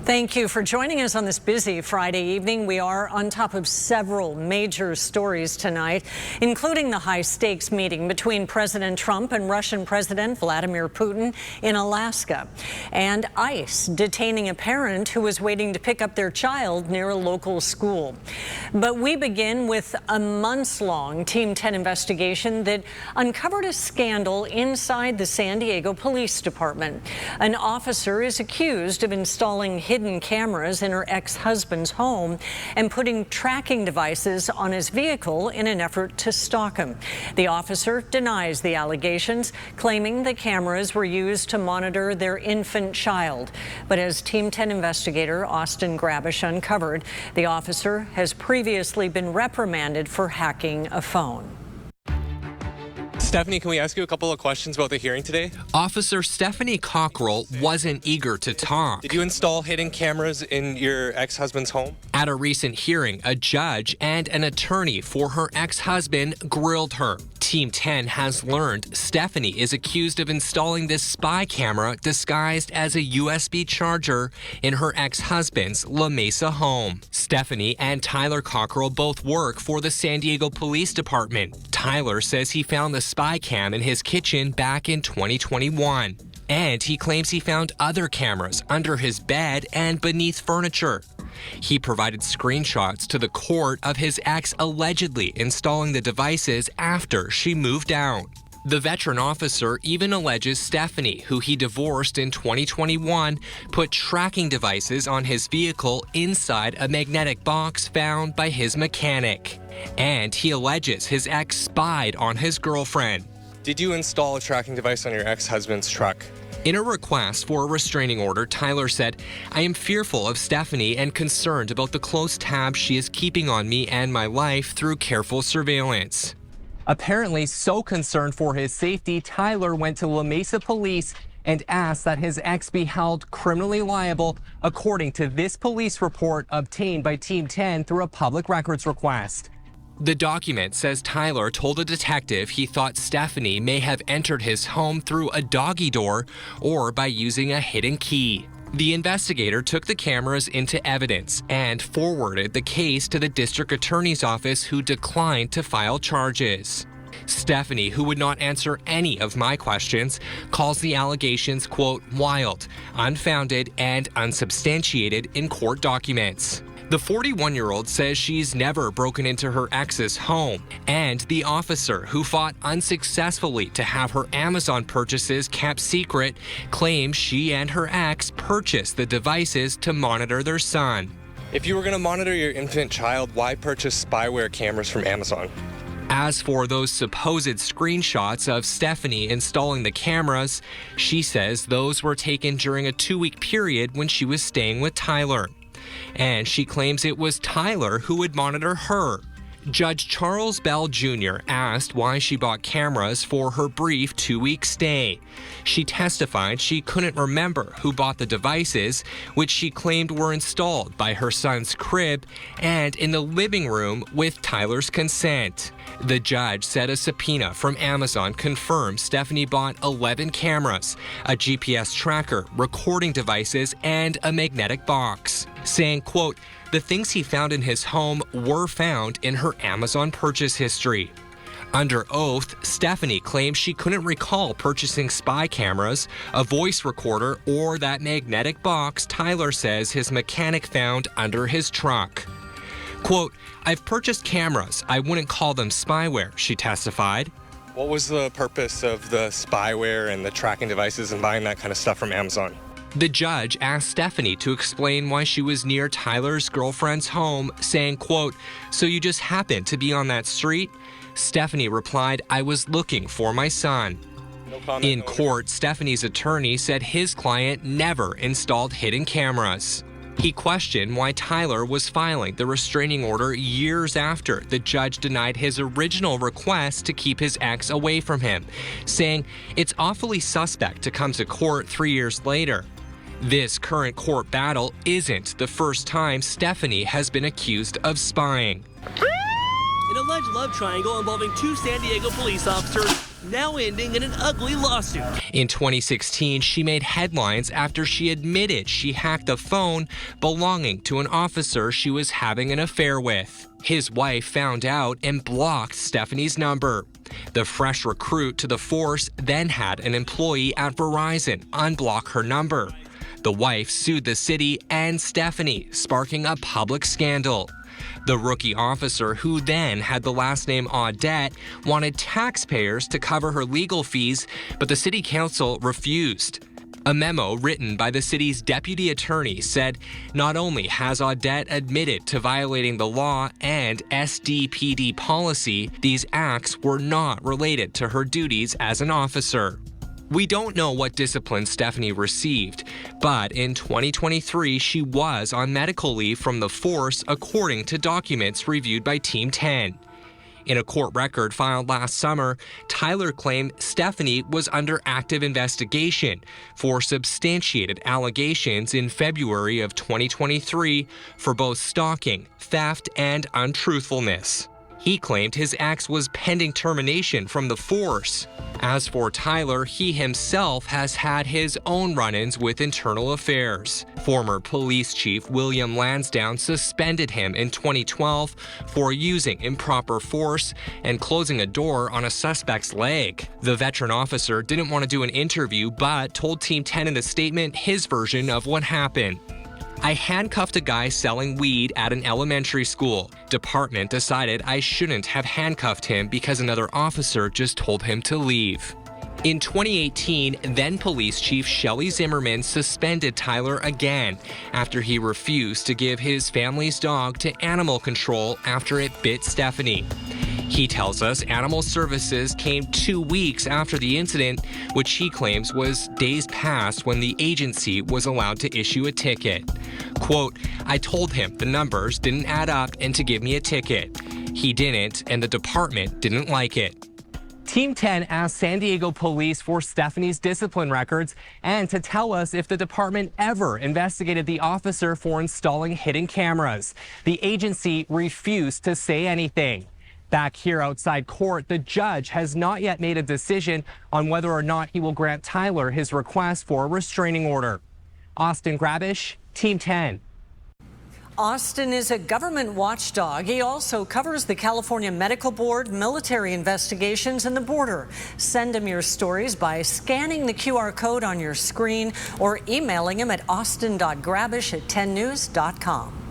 Thank you for joining us on this busy Friday evening. We are on top of several major stories tonight, including the high-stakes meeting between President Trump and Russian President Vladimir Putin in Alaska, and ICE detaining a parent who was waiting to pick up their child near a local school. But we begin with a months-long Team 10 investigation that uncovered a scandal inside the San Diego Police Department. An officer is accused of installing hidden cameras in her ex-husband's home and putting tracking devices on his vehicle in an effort to stalk him. The officer denies the allegations, claiming the cameras were used to monitor their infant child. But as Team 10 investigator Austin Grabish uncovered, the officer has previously been reprimanded for hacking a phone. Stephanie, can we ask you a couple of questions about the hearing today? Officer Stephanie Cockrell wasn't eager to talk. Did you install hidden cameras in your ex-husband's home? At a recent hearing, a judge and an attorney for her ex-husband grilled her. Team 10 has learned Stephanie is accused of installing this spy camera disguised as a USB charger in her ex-husband's La Mesa home. Stephanie and Tyler Cockrell both work for the San Diego Police Department. Tyler says he found the spy cam in his kitchen back in 2021. And he claims he found other cameras under his bed and beneath furniture. He provided screenshots to the court of his ex allegedly installing the devices after she moved out. The veteran officer even alleges Stephanie, who he divorced in 2021, put tracking devices on his vehicle inside a magnetic box found by his mechanic. And he alleges his ex spied on his girlfriend. Did you install a tracking device on your ex-husband's truck? In a request for a restraining order, Tyler said, "I am fearful of Stephanie and concerned about the close tabs she is keeping on me and my life through careful surveillance." Apparently so concerned for his safety, Tyler went to La Mesa police and asked that his ex be held criminally liable, according to this police report obtained by Team 10 through a public records request. The document says Tyler told a detective he thought Stephanie may have entered his home through a doggy door or by using a hidden key. The investigator took the cameras into evidence and forwarded the case to the district attorney's office, who declined to file charges. Stephanie, who would not answer any of my questions, calls the allegations, quote, wild, unfounded, and unsubstantiated in court documents. The 41-year-old says she's never broken into her ex's home, and the officer, who fought unsuccessfully to have her Amazon purchases kept secret, claims she and her ex purchased the devices to monitor their son. If you were going to monitor your infant child, why purchase spyware cameras from Amazon? As for those supposed screenshots of Stephanie installing the cameras, she says those were taken during a 2-week period when she was staying with Tyler. And she claims it was Tyler who would monitor her. Judge Charles Bell Jr. asked why she bought cameras for her brief 2-week stay. She testified she couldn't remember who bought the devices, which she claimed were installed by her son's crib and in the living room with Tyler's consent. The judge said a subpoena from Amazon confirmed Stephanie bought 11 cameras, a GPS tracker, recording devices, and a magnetic box, saying, quote, the things he found in his home were found in her Amazon purchase history. Under oath, Stephanie claims she couldn't recall purchasing spy cameras, a voice recorder, or that magnetic box Tyler says his mechanic found under his truck. Quote, I've purchased cameras. I wouldn't call them spyware, she testified. What was the purpose of the spyware and the tracking devices and buying that kind of stuff from Amazon? The judge asked Stephanie to explain why she was near Tyler's girlfriend's home, saying, quote, so you just happened to be on that street? Stephanie replied, I was looking for my son. No comment. In court, Stephanie's attorney said his client never installed hidden cameras. He questioned why Tyler was filing the restraining order years after the judge denied his original request to keep his ex away from him, saying it's awfully suspect to come to court 3 years later. This current court battle isn't the first time Stephanie has been accused of spying. An alleged love triangle involving 2 San Diego police officers now ending in an ugly lawsuit. In 2016, she made headlines after she admitted she hacked a phone belonging to an officer she was having an affair with. His wife found out and blocked Stephanie's number. The fresh recruit to the force then had an employee at Verizon unblock her number. The wife sued the city and Stephanie, sparking a public scandal. The rookie officer, who then had the last name Audette, wanted taxpayers to cover her legal fees, but the city council refused. A memo written by the city's deputy attorney said not only has Audette admitted to violating the law and SDPD policy, these acts were not related to her duties as an officer. We don't know what discipline Stephanie received, but in 2023, she was on medical leave from the force, according to documents reviewed by Team 10. In a court record filed last summer, Tyler claimed Stephanie was under active investigation for substantiated allegations in February of 2023 for both stalking, theft, and untruthfulness. He claimed his ex was pending termination from the force. As for Tyler, he himself has had his own run-ins with internal affairs. Former police chief William Lansdowne suspended him in 2012 for using improper force and closing a door on a suspect's leg. The veteran officer didn't want to do an interview but told Team 10 in a statement his version of what happened. I handcuffed a guy selling weed at an elementary school. Department decided I shouldn't have handcuffed him because another officer just told him to leave. In 2018, then police chief Shelley Zimmerman suspended Tyler again after he refused to give his family's dog to animal control after it bit Stephanie. He tells us Animal Services came 2 weeks after the incident, which he claims was days past when the agency was allowed to issue a ticket. Quote, I told him the numbers didn't add up and to give me a ticket. He didn't, and the department didn't like it. Team 10 asked San Diego police for Stephanie's discipline records and to tell us if the department ever investigated the officer for installing hidden cameras. The agency refused to say anything. Back here outside court, the judge has not yet made a decision on whether or not he will grant Tyler his request for a restraining order. Austin Grabish, Team 10. Austin is a government watchdog. He also covers the California Medical Board, military investigations, and the border. Send him your stories by scanning the QR code on your screen or emailing him at austin.grabish@10news.com.